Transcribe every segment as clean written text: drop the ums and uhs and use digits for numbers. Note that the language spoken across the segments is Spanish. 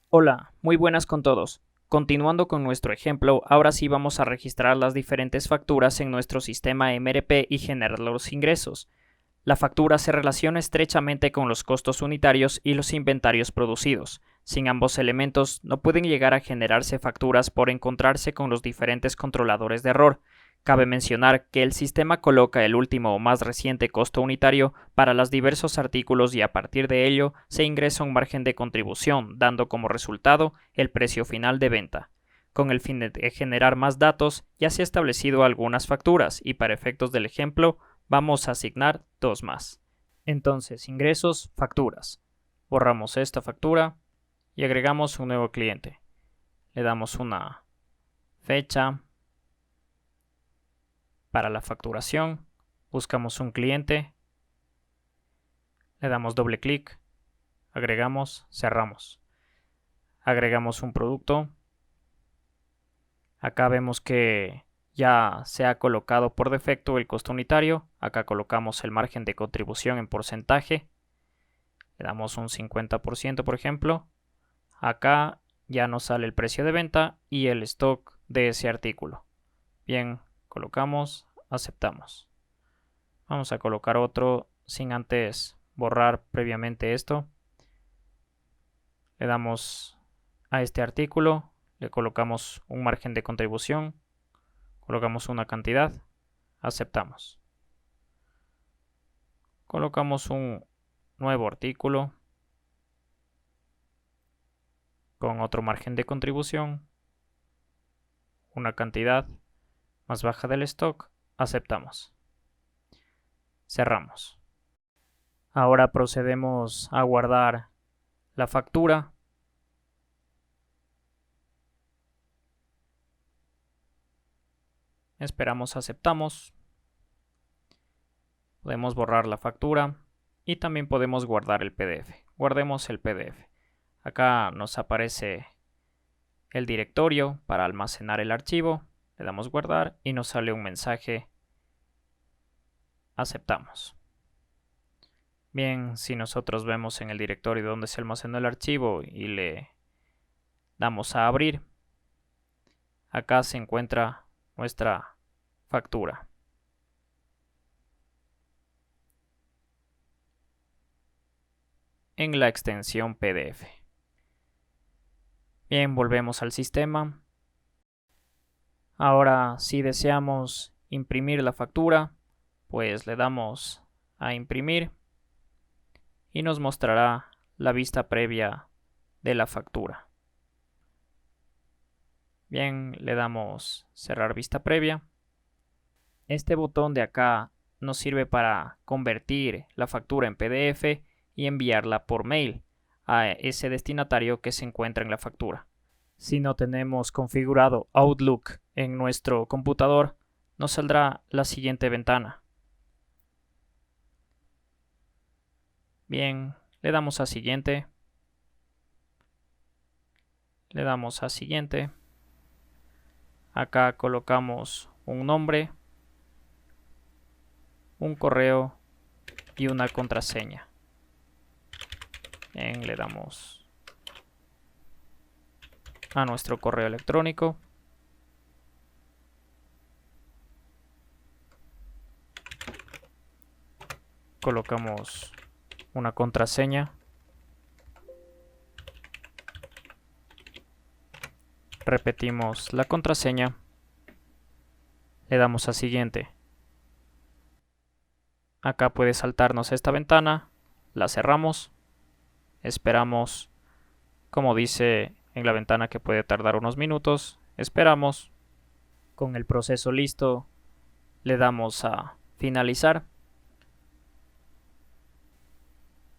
Hola, muy buenas con todos. Continuando con nuestro ejemplo, ahora sí vamos a registrar las diferentes facturas en nuestro sistema MRP y generar los ingresos. La factura se relaciona estrechamente con los costos unitarios y los inventarios producidos. Sin ambos elementos, no pueden llegar a generarse facturas por encontrarse con los diferentes controladores de error. Cabe mencionar que el sistema coloca el último o más reciente costo unitario para los diversos artículos y a partir de ello se ingresa un margen de contribución, dando como resultado el precio final de venta. Con el fin de generar más datos, ya se ha establecido algunas facturas y para efectos del ejemplo, vamos a asignar dos más. Entonces, ingresos, facturas. Borramos esta factura y agregamos un nuevo cliente. Le damos una fecha para la facturación. Buscamos un cliente. Le damos doble clic. Agregamos, cerramos. Agregamos un producto. Acá vemos que ya se ha colocado por defecto el costo unitario. Acá colocamos el margen de contribución en porcentaje. Le damos un 50% por ejemplo. Acá ya nos sale el precio de venta y el stock de ese artículo. Bien, colocamos, aceptamos. Vamos a colocar otro sin antes borrar previamente esto. Le damos a este artículo, le colocamos un margen de contribución, colocamos una cantidad, aceptamos. Colocamos un nuevo artículo con otro margen de contribución, una cantidad más baja del stock, aceptamos. Cerramos. Ahora procedemos a guardar la factura. Esperamos aceptamos. Podemos borrar la factura y también podemos guardar el PDF. Guardemos el PDF. Acá nos aparece el directorio para almacenar el archivo. Le damos guardar y nos sale un mensaje. Aceptamos. Bien, si nosotros vemos en el directorio donde se almacenó el archivo y le damos a abrir, acá se encuentra nuestra factura. En la extensión PDF. Bien, volvemos al sistema. Ahora, si deseamos imprimir la factura, pues le damos a imprimir y nos mostrará la vista previa de la factura. Bien, le damos cerrar vista previa. Este botón de acá nos sirve para convertir la factura en PDF y enviarla por mail a ese destinatario que se encuentra en la factura. Si no tenemos configurado Outlook en nuestro computador, nos saldrá la siguiente ventana. Bien, le damos a siguiente. Le damos a siguiente. Acá colocamos un nombre, un correo y una contraseña. Bien, le damos a nuestro correo electrónico. Colocamos una contraseña. Repetimos la contraseña. Le damos a siguiente. Acá puede saltarnos esta ventana. La cerramos. Esperamos, como dice en la ventana, que puede tardar unos minutos. Esperamos. Con el proceso listo, le damos a finalizar.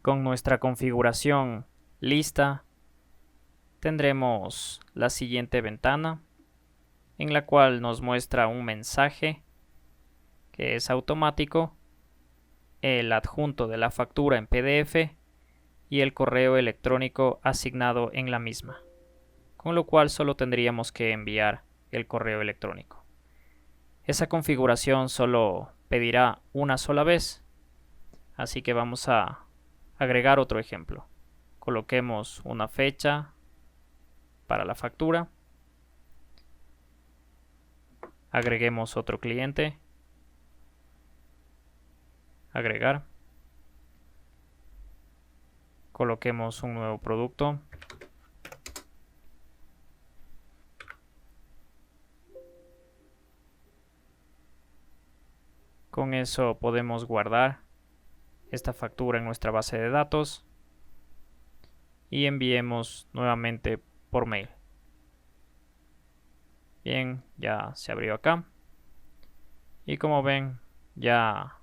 Con nuestra configuración lista, tendremos la siguiente ventana en la cual nos muestra un mensaje que es automático, el adjunto de la factura en PDF y el correo electrónico asignado en la misma, con lo cual solo tendríamos que enviar el correo electrónico. Esa configuración solo pedirá una sola vez, así que vamos a agregar otro ejemplo. Coloquemos una fecha para la factura. Agreguemos otro cliente. Agregar. Coloquemos un nuevo producto. Con eso podemos guardar esta factura en nuestra base de datos y enviemos nuevamente por mail. Bien, ya se abrió acá y como ven ya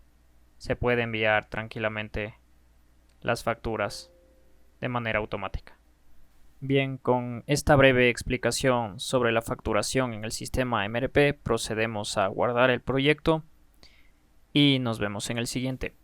se puede enviar tranquilamente las facturas de manera automática. Bien, con esta breve explicación sobre la facturación en el sistema MRP procedemos a guardar el proyecto y nos vemos en el siguiente.